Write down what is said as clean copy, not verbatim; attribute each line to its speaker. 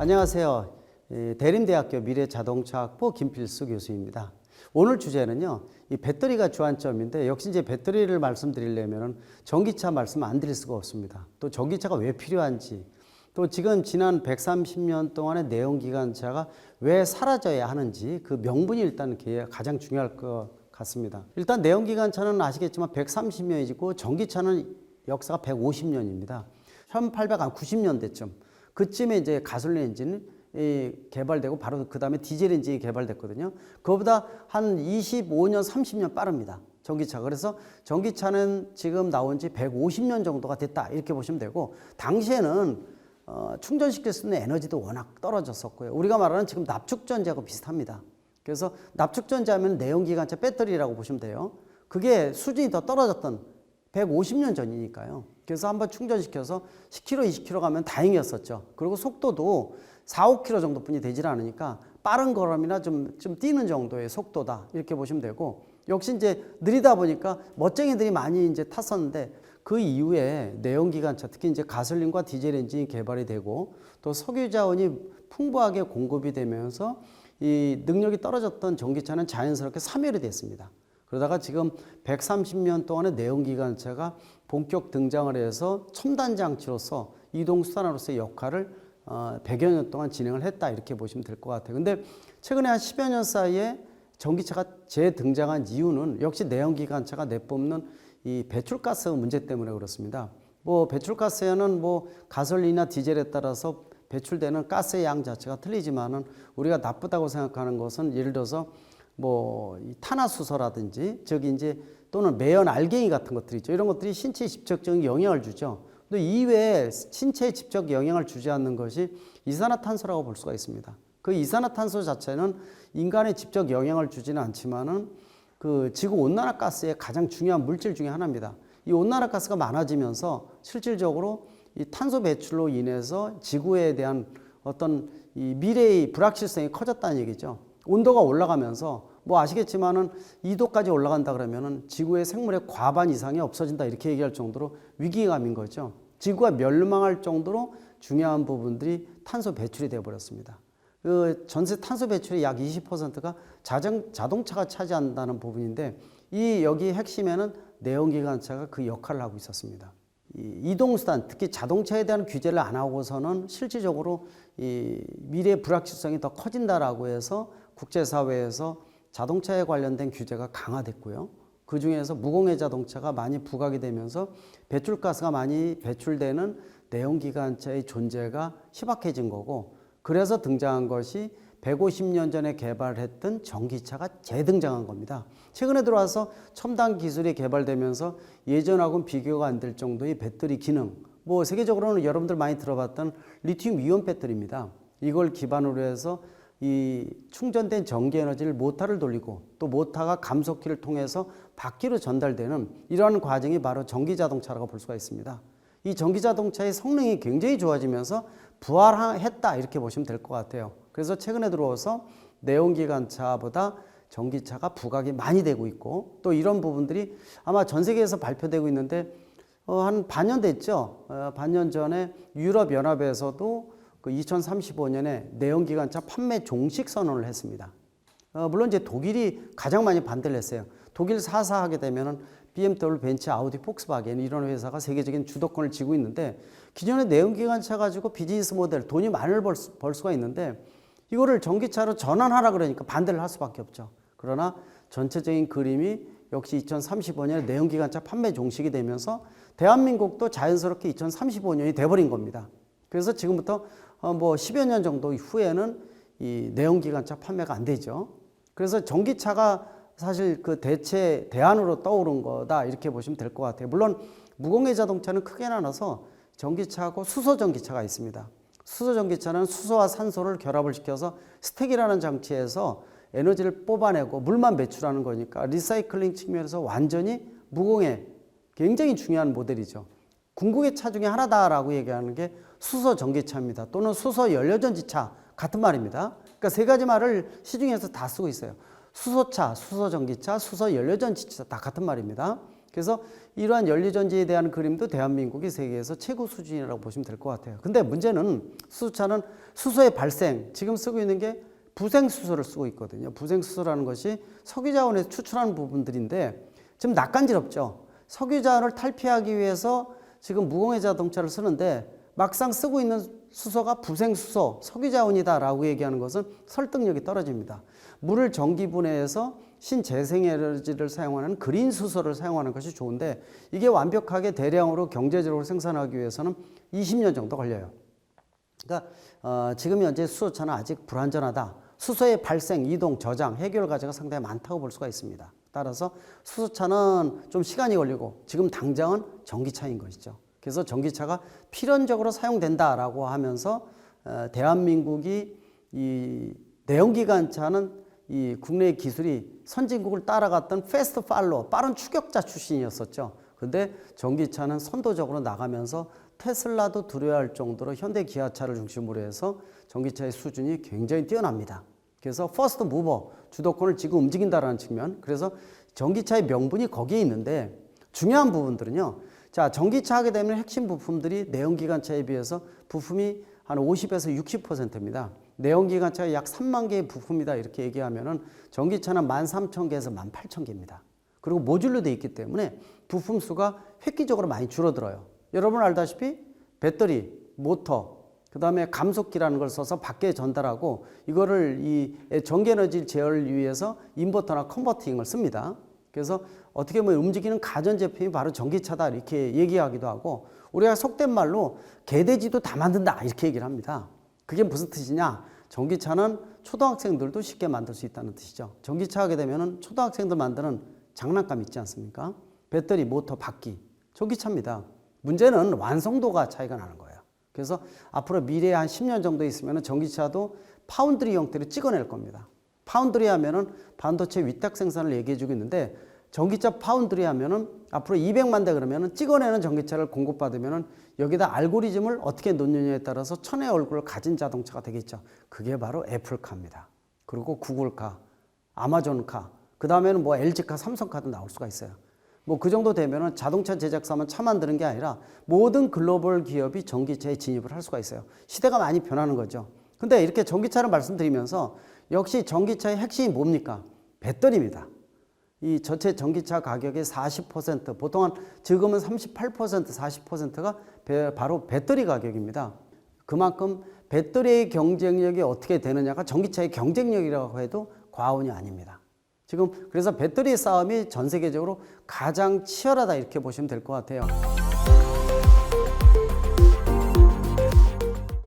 Speaker 1: 안녕하세요. 대림대학교 미래자동차학부 김필수 교수입니다. 오늘 주제는요, 이 배터리가 주안점인데 역시 이제 배터리를 말씀드리려면 전기차 말씀 안 드릴 수가 없습니다. 또 전기차가 왜 필요한지, 또 지금 지난 130년 동안의 내연기관차가 왜 사라져야 하는지 그 명분이 일단 가장 중요할 것 같습니다. 일단 내연기관차는 아시겠지만 130년이고 전기차는 역사가 150년입니다. 1890년대쯤 그쯤에 이제 가솔린 엔진이 개발되고 바로 그 다음에 디젤 엔진이 개발됐거든요. 그거보다 한 25년, 30년 빠릅니다. 전기차가. 그래서 전기차는 지금 나온 지 150년 정도가 됐다. 이렇게 보시면 되고, 당시에는 충전시킬 수 있는 에너지도 워낙 떨어졌었고요. 우리가 말하는 지금 납축전지하고 비슷합니다. 그래서 납축전지 하면 내연기관차 배터리라고 보시면 돼요. 그게 수준이 더 떨어졌던 150년 전이니까요. 그래서 한번 충전시켜서 10km, 20km 가면 다행이었었죠. 그리고 속도도 4, 5km 정도뿐이 되질 않으니까 빠른 걸음이나 좀 뛰는 정도의 속도다. 이렇게 보시면 되고, 역시 이제 느리다 보니까 멋쟁이들이 많이 이제 탔었는데 그 이후에 내연기관차, 특히 이제 가솔린과 디젤 엔진이 개발이 되고 또 석유 자원이 풍부하게 공급이 되면서 이 능력이 떨어졌던 전기차는 자연스럽게 사멸이 됐습니다. 그러다가 지금 130년 동안의 내연기관차가 본격 등장을 해서 첨단 장치로서 이동수단으로서의 역할을 100여 년 동안 진행을 했다. 이렇게 보시면 될 것 같아요. 근데 최근에 한 10여 년 사이에 전기차가 재등장한 이유는 역시 내연기관차가 내뿜는 이 배출가스 문제 때문에 그렇습니다. 뭐 배출가스에는 뭐 가솔린이나 디젤에 따라서 배출되는 가스의 양 자체가 틀리지만은 우리가 나쁘다고 생각하는 것은 예를 들어서 뭐 탄화수소라든지 저기 이제 또는 매연 알갱이 같은 것들이 있죠. 이런 것들이 신체에 직접적인 영향을 주죠. 또 이외에 신체에 직접 영향을 주지 않는 것이 이산화탄소라고 볼 수가 있습니다. 그 이산화탄소 자체는 인간에 직접 영향을 주지는 않지만은 그 지구 온난화 가스의 가장 중요한 물질 중에 하나입니다. 이 온난화 가스가 많아지면서 실질적으로 이 탄소 배출로 인해서 지구에 대한 어떤 이 미래의 불확실성이 커졌다는 얘기죠. 온도가 올라가면서 뭐 아시겠지만은 2도까지 올라간다 그러면은 지구의 생물의 과반 이상이 없어진다 이렇게 얘기할 정도로 위기감인 거죠. 지구가 멸망할 정도로 중요한 부분들이 탄소 배출이 되어 버렸습니다. 그 전체 탄소 배출의 약 20%가 자동차가 차지한다는 부분인데 이 여기 핵심에는 내연기관차가 그 역할을 하고 있었습니다. 이동수단, 특히 자동차에 대한 규제를 안 하고서는 실질적으로 이 미래의 불확실성이 더 커진다라고 해서 국제사회에서 자동차에 관련된 규제가 강화됐고요. 그 중에서 무공해 자동차가 많이 부각이 되면서 배출가스가 많이 배출되는 내연기관차의 존재가 희박해진 거고, 그래서 등장한 것이 150년 전에 개발했던 전기차가 재등장한 겁니다. 최근에 들어와서 첨단 기술이 개발되면서 예전하고는 비교가 안 될 정도의 배터리 기능, 뭐 세계적으로는 여러분들 많이 들어봤던 리튬 이온 배터리입니다. 이걸 기반으로 해서 이 충전된 전기 에너지를 모터를 돌리고 또 모터가 감속기를 통해서 바퀴로 전달되는 이러한 과정이 바로 전기자동차라고 볼 수가 있습니다. 이 전기자동차의 성능이 굉장히 좋아지면서 부활했다 이렇게 보시면 될 것 같아요. 그래서 최근에 들어와서 내연기관차보다 전기차가 부각이 많이 되고 있고, 또 이런 부분들이 아마 전 세계에서 발표되고 있는데 한 반년 됐죠. 반년 전에 유럽연합에서도 그 2035년에 내연기관차 판매 종식 선언을 했습니다. 물론 이제 독일이 가장 많이 반대를 했어요. 독일 4사 하게 되면은 BMW, 벤츠, 아우디, 폭스바겐 이런 회사가 세계적인 주도권을 쥐고 있는데, 기존의 내연기관차 가지고 비즈니스 모델 돈이 많이 벌 수가 있는데 이거를 전기차로 전환하라 그러니까 반대를 할 수밖에 없죠. 그러나 전체적인 그림이 역시 2035년에 내연기관차 판매 종식이 되면서 대한민국도 자연스럽게 2035년이 돼버린 겁니다. 그래서 지금부터 뭐 10여 년 정도 후에는 이 내연기관차 판매가 안 되죠. 그래서 전기차가 사실 그 대안으로 떠오른 거다 이렇게 보시면 될 것 같아요. 물론 무공해 자동차는 크게 나눠서 전기차하고 수소 전기차가 있습니다. 수소 전기차는 수소와 산소를 결합을 시켜서 스택이라는 장치에서 에너지를 뽑아내고 물만 배출하는 거니까 리사이클링 측면에서 완전히 무공해, 굉장히 중요한 모델이죠. 궁극의 차 중에 하나다라고 얘기하는 게 수소 전기차입니다. 또는 수소 연료전지차 같은 말입니다. 그러니까 세 가지 말을 시중에서 다 쓰고 있어요. 수소차, 수소 전기차, 수소 연료전지차 다 같은 말입니다. 그래서 이러한 연료전지에 대한 그림도 대한민국이 세계에서 최고 수준이라고 보시면 될 것 같아요. 근데 문제는 수소차는 수소의 발생, 지금 쓰고 있는 게 부생수소를 쓰고 있거든요. 부생수소라는 것이 석유자원에서 추출하는 부분들인데 지금 낯간지럽죠. 석유자원을 탈피하기 위해서 지금 무공해 자동차를 쓰는데 막상 쓰고 있는 수소가 부생수소, 석유자원이다라고 얘기하는 것은 설득력이 떨어집니다. 물을 전기분해해서 신재생에너지를 사용하는 그린 수소를 사용하는 것이 좋은데 이게 완벽하게 대량으로 경제적으로 생산하기 위해서는 20년 정도 걸려요. 그러니까 지금 현재 수소차는 아직 불완전하다. 수소의 발생, 이동, 저장, 해결 과정가 상당히 많다고 볼 수가 있습니다. 따라서 수소차는 좀 시간이 걸리고 지금 당장은 전기차인 것이죠. 그래서 전기차가 필연적으로 사용된다라고 하면서 대한민국이 이 내연기관차는 이 국내 기술이 선진국을 따라갔던 패스트 팔로 빠른 추격자 출신이었었죠. 근데 전기차는 선도적으로 나가면서 테슬라도 두려워할 정도로 현대 기아차를 중심으로 해서 전기차의 수준이 굉장히 뛰어납니다. 그래서 퍼스트 무버, 주도권을 지금 움직인다라는 측면. 그래서 전기차의 명분이 거기에 있는데 중요한 부분들은요. 자, 전기차 하게 되면 핵심 부품들이 내연기관차에 비해서 부품이 한 50에서 60%입니다. 내연기관차가 약 3만 개의 부품이다 이렇게 얘기하면은 전기차는 13,000개에서 18,000개입니다. 그리고 모듈로 되어 있기 때문에 부품 수가 획기적으로 많이 줄어들어요. 여러분 알다시피 배터리, 모터, 그 다음에 감속기라는 걸 써서 밖에 전달하고 이거를 이 전기에너지 제어를 위해서 인버터나 컨버팅을 씁니다. 그래서 어떻게 보면 움직이는 가전제품이 바로 전기차다 이렇게 얘기하기도 하고 우리가 속된 말로 개돼지도 다 만든다 이렇게 얘기를 합니다. 그게 무슨 뜻이냐? 전기차는 초등학생들도 쉽게 만들 수 있다는 뜻이죠. 전기차 하게 되면 초등학생들 만드는 장난감 있지 않습니까? 배터리, 모터, 바퀴, 전기차입니다. 문제는 완성도가 차이가 나는 거예요. 그래서 앞으로 미래에 한 10년 정도 있으면 전기차도 파운드리 형태로 찍어낼 겁니다. 파운드리 하면은 반도체 위탁 생산을 얘기해 주고 있는데 전기차 파운드리 하면은 앞으로 200만 대 그러면은 찍어내는 전기차를 공급받으면은 여기다 알고리즘을 어떻게 놓느냐에 따라서 천의 얼굴을 가진 자동차가 되겠죠. 그게 바로 애플카입니다. 그리고 구글카, 아마존카, 그 다음에는 뭐 LG카, 삼성카도 나올 수가 있어요. 뭐 그 정도 되면은 자동차 제작사만 차 만드는 게 아니라 모든 글로벌 기업이 전기차에 진입을 할 수가 있어요. 시대가 많이 변하는 거죠. 근데 이렇게 전기차를 말씀드리면서 역시 전기차의 핵심이 뭡니까? 배터리입니다. 이 전체 전기차 가격의 40%, 보통 한 지금은 38%, 40%가 바로 배터리 가격입니다. 그만큼 배터리의 경쟁력이 어떻게 되느냐가 전기차의 경쟁력이라고 해도 과언이 아닙니다. 지금 그래서 배터리 싸움이 전 세계적으로 가장 치열하다 이렇게 보시면 될 것 같아요.